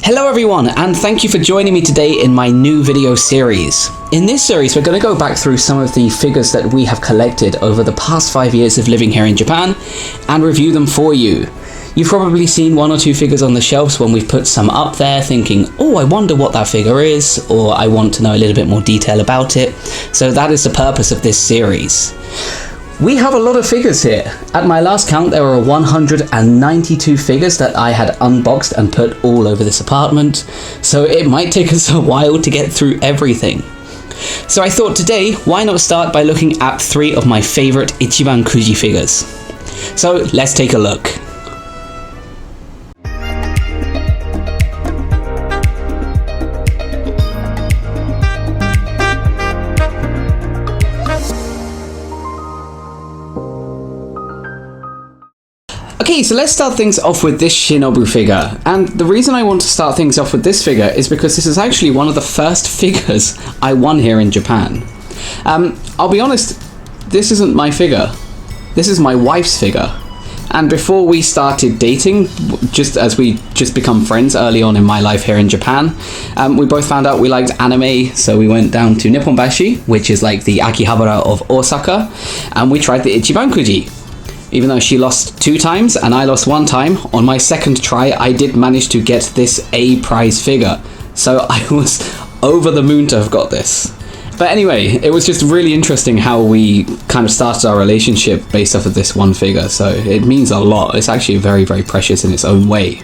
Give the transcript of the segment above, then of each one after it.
Hello everyone, and thank you for joining me today in my new video series. In this series, we're going to go back through some of the figures that we have collected over the past 5 years of living here in Japan and review them for you. You've probably seen one or two figures on the shelves when we've put some up there thinking, oh, I wonder what that figure is, or I want to know a little bit more detail about it. So that is the purpose of this series. We have a lot of figures here. At my last count, there were 192 figures that I had unboxed and put all over this apartment, so it might take us a while to get through everything. So I thought today, why not start by looking at 3 of my favorite Ichiban Kuji figures. So let's take a look. Okay, so let's start things off with this Shinobu figure, and the reason I want to start things off with this figure is because this is actually one of the first figures I won here in Japan. I'll be honest, this isn't my figure, this is my wife's figure, and before we started dating, just as we just become friends early on in my life here in Japan, we both found out we liked anime, so we went down to Nipponbashi, which is like the Akihabara of Osaka, and we tried the Ichiban Kuji. Even though she lost 2 times and I lost 1 time, on my second try I did manage to get this A prize figure. So I was over the moon to have got this. But anyway, it was just really interesting how we kind of started our relationship based off of this one figure. So it means a lot. It's actually very, very precious in its own way.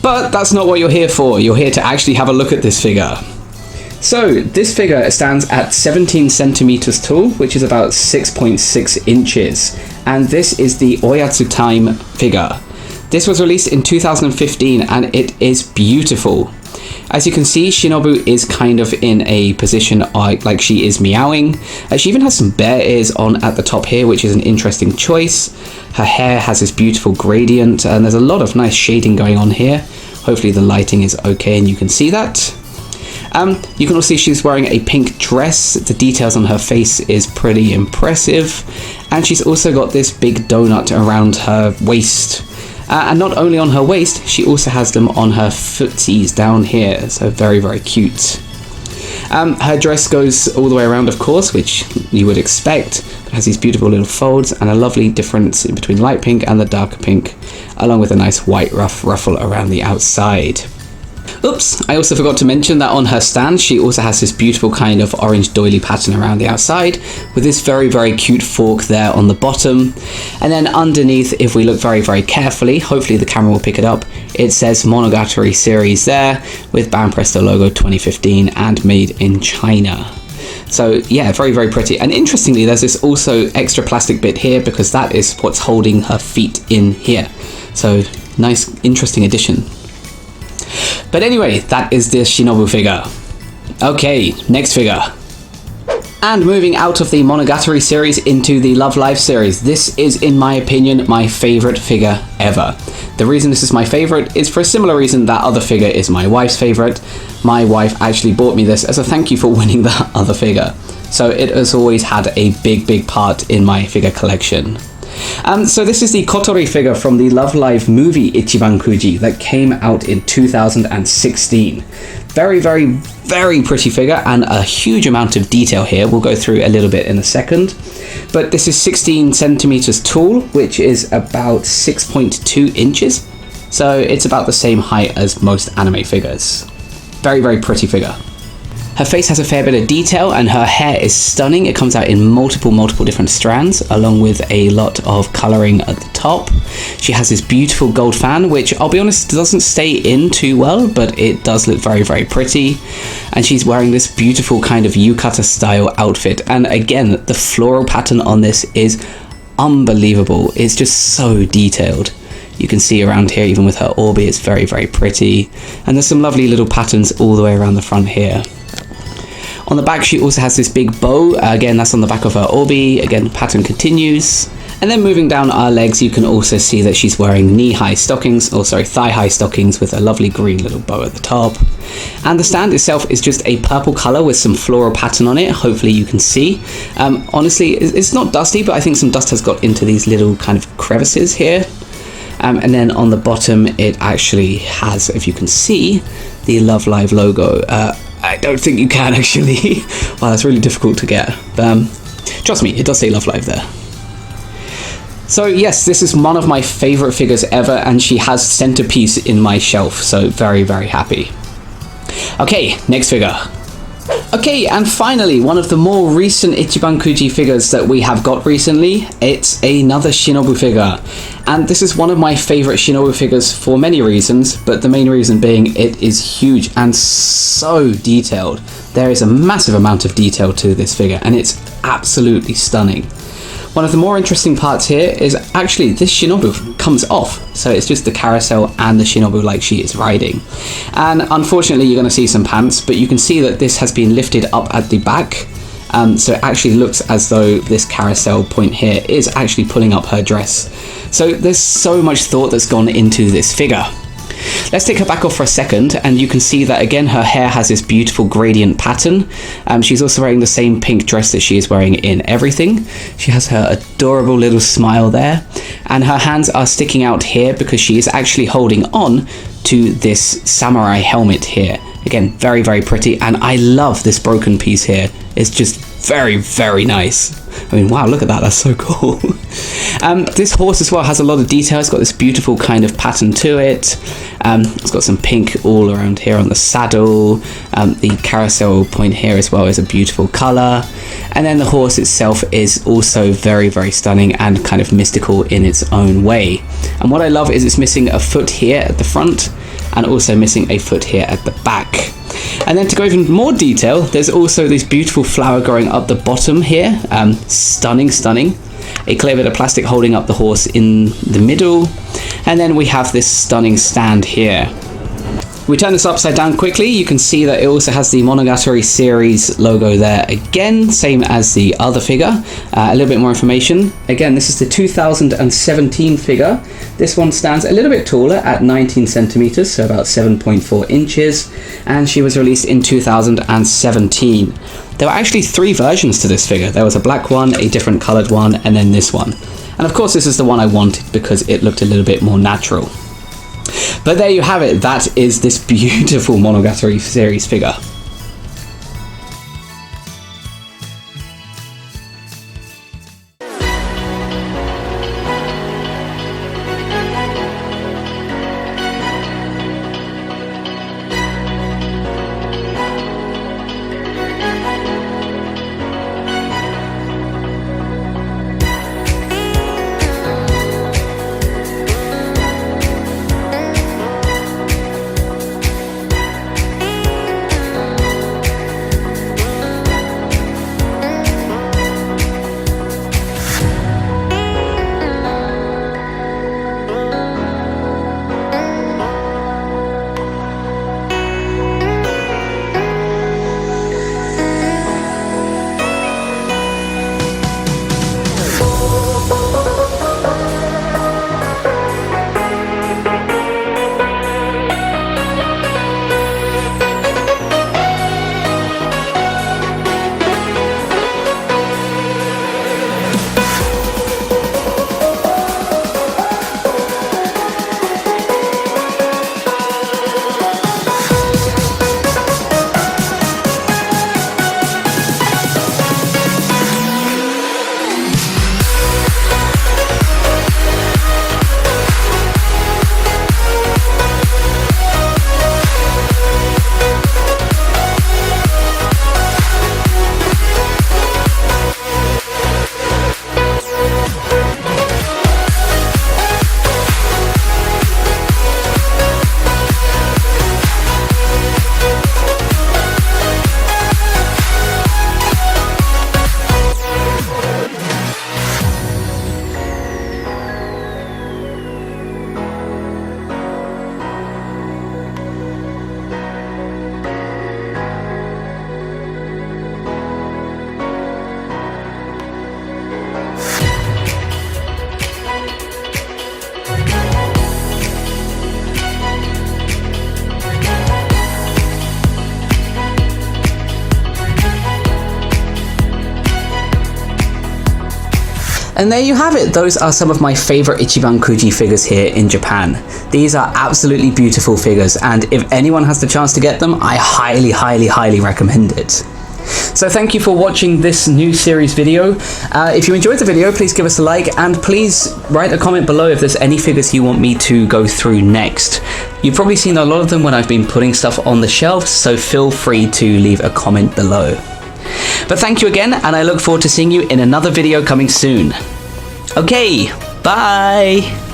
But that's not what you're here for. You're here to actually have a look at this figure. So this figure stands at 17 centimeters tall, which is about 6.6 inches. And this is the Oyatsu Time figure. This was released in 2015 and it is beautiful. As you can see, Shinobu is kind of in a position like she is meowing. She even has some bear ears on at the top here, which is an interesting choice. Her hair has this beautiful gradient and there's a lot of nice shading going on here. Hopefully the lighting is okay and you can see that. You can also see she's wearing a pink dress. The details on her face is pretty impressive. And she's also got this big donut around her waist. And not only on her waist, she also has them on her footsies down here. So very, very cute. Her dress goes all the way around, of course, which you would expect. It has these beautiful little folds and a lovely difference in between light pink and the darker pink, along with a nice white ruffle around the outside. Oops, I also forgot to mention that on her stand she also has this beautiful kind of orange doily pattern around the outside with this very, very cute fork there on the bottom. And then underneath, if we look very, very carefully, hopefully the camera will pick it up, it says Monogatari series there with Banpresto logo 2015 and made in China. So yeah, very, very pretty. And interestingly, there's this also extra plastic bit here because that is what's holding her feet in here. So nice, interesting addition. But anyway, that is this Shinobu figure. Okay, next figure. And moving out of the Monogatari series into the Love Live series, this is, in my opinion, my favorite figure ever. The reason this is my favorite is for a similar reason that other figure is my wife's favorite. My wife actually bought me this as a thank you for winning that other figure. So it has always had a big, big part in my figure collection. So this is the Kotori figure from the Love Live movie Ichiban Kuji that came out in 2016. Very, very, very pretty figure and a huge amount of detail here. We'll go through a little bit in a second. But this is 16 centimeters tall, which is about 6.2 inches. So it's about the same height as most anime figures. Very, very pretty figure. Her face has a fair bit of detail and her hair is stunning. It comes out in multiple different strands, along with a lot of colouring at the top. She has this beautiful gold fan, which I'll be honest doesn't stay in too well, but it does look very, very pretty. And she's wearing this beautiful kind of yukata style outfit. And again, the floral pattern on this is unbelievable. It's just so detailed. You can see around here, even with her orbi, it's very, very pretty. And there's some lovely little patterns all the way around the front here. On the back, she also has this big bow. Again, that's on the back of her orbi. Again, the pattern continues. And then moving down our legs, you can also see that she's wearing thigh-high stockings with a lovely green little bow at the top. And the stand itself is just a purple color with some floral pattern on it. Hopefully you can see. Honestly, it's not dusty, but I think some dust has got into these little kind of crevices here. And then on the bottom it actually has, if you can see, the Love Live logo. I don't think you can actually. Wow, that's really difficult to get. But trust me, it does say Love Live there. So yes, this is one of my favourite figures ever, and she has centerpiece in my shelf, so very, very happy. Okay, next figure. Okay, and finally, one of the more recent Ichiban Kuji figures that we have got recently. It's another Shinobu figure. And this is one of my favourite Shinobu figures for many reasons, but the main reason being it is huge and so detailed. There is a massive amount of detail to this figure, and it's absolutely stunning. One of the more interesting parts here is actually this Shinobu comes off, so it's just the carousel and the Shinobu like she is riding. And unfortunately you're going to see some pants, but you can see that this has been lifted up at the back, so it actually looks as though this carousel point here is actually pulling up her dress. So there's so much thought that's gone into this figure. Let's take her back off for a second, and you can see that again her hair has this beautiful gradient pattern. She's also wearing the same pink dress that she is wearing in everything. She has her adorable little smile there, and her hands are sticking out here because she is actually holding on to this samurai helmet here. Again, very, very pretty, and I love this broken piece here. It's just very, very nice. I mean, wow, look at that, that's so cool. This horse as well has a lot of detail. It's got this beautiful kind of pattern to it. It's got some pink all around here on the saddle. The carousel point here as well is a beautiful colour. And then the horse itself is also very, very stunning and kind of mystical in its own way. And what I love is it's missing a foot here at the front and also missing a foot here at the back. And then to go even more detail, there's also this beautiful flower growing up the bottom here. Stunning, stunning. A clear bit of plastic holding up the horse in the middle. And then we have this stunning stand here. We turn this upside down quickly. You can see that it also has the Monogatari series logo there again, same as the other figure. A little bit more information. Again, this is the 2017 figure. This one stands a little bit taller at 19 centimeters, so about 7.4 inches, and she was released in 2017. There were actually 3 versions to this figure. There was a black one, a different colored one, and then this one. And of course this is the one I wanted because it looked a little bit more natural. But there you have it, that is this beautiful Monogatari series figure. And there you have it. Those are some of my favorite Ichiban Kuji figures here in Japan. These are absolutely beautiful figures, and if anyone has the chance to get them, I highly, highly, highly recommend it. So thank you for watching this new series video. If you enjoyed the video, please give us a like, and please write a comment below if there's any figures you want me to go through next. You've probably seen a lot of them when I've been putting stuff on the shelf, so feel free to leave a comment below. But thank you again, and I look forward to seeing you in another video coming soon. Okay, bye!